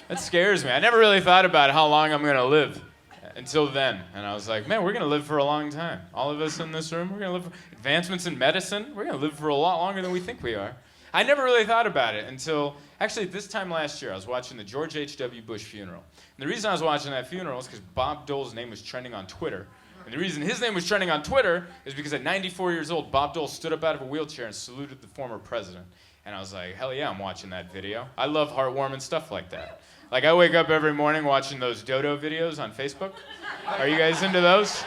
That scares me. I never really thought about how long I'm going to live until then. And I was like, man, we're going to live for a long time. All of us in this room, we're going to live for advancements in medicine. We're going to live for a lot longer than we think we are. I never really thought about it until, actually, this time last year, I was watching the George H.W. Bush funeral. And the reason I was watching that funeral is because Bob Dole's name was trending on Twitter. And the reason his name was trending on Twitter is because at 94 years old, Bob Dole stood up out of a wheelchair and saluted the former president. And I was like, hell yeah, I'm watching that video. I love heartwarming stuff like that. Like, I wake up every morning watching those dodo videos on Facebook. Are you guys into those?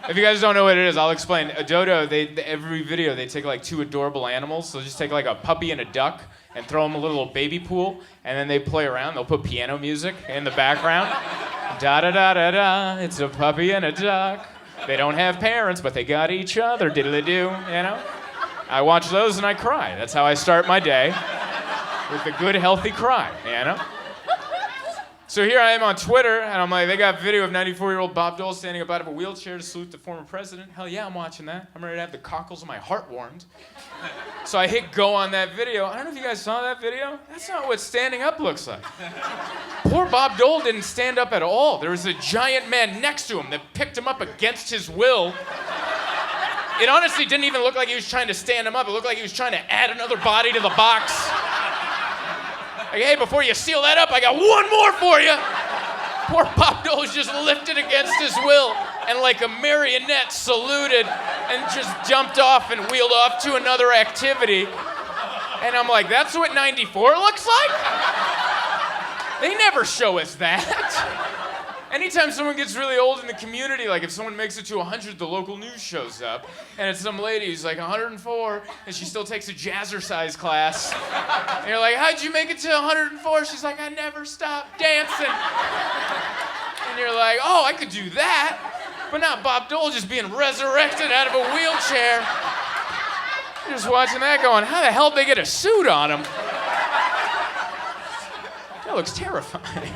If you guys don't know what it is, I'll explain. A dodo, every video, they take like two adorable animals. So just take like a puppy and a duck and throw them a little baby pool, and then they play around. They'll put piano music in the background. Da-da-da-da-da, it's a puppy and a duck. They don't have parents, but they got each other, diddly-doo, you know? I watch those and I cry. That's how I start my day, with a good, healthy cry, you know? So here I am on Twitter, and I'm like, they got video of 94-year-old Bob Dole standing up out of a wheelchair to salute the former president. Hell yeah, I'm watching that. I'm ready to have the cockles of my heart warmed. So I hit go on that video. I don't know if you guys saw that video. That's not what standing up looks like. Poor Bob Dole didn't stand up at all. There was a giant man next to him that picked him up against his will. It honestly didn't even look like he was trying to stand him up. It looked like he was trying to add another body to the box. Like, hey, before you seal that up, I got one more for you. Poor Bob Dole was just lifted against his will and like a marionette saluted and just jumped off and wheeled off to another activity. And I'm like, that's what 94 looks like? They never show us that. Anytime someone gets really old in the community, like if someone makes it to 100, the local news shows up, and it's some lady who's like 104, and she still takes a jazzercise class. And you're like, how'd you make it to 104? She's like, I never stopped dancing. And you're like, oh, I could do that. But not Bob Dole just being resurrected out of a wheelchair. You're just watching that going, how the hell did they get a suit on him? That looks terrifying.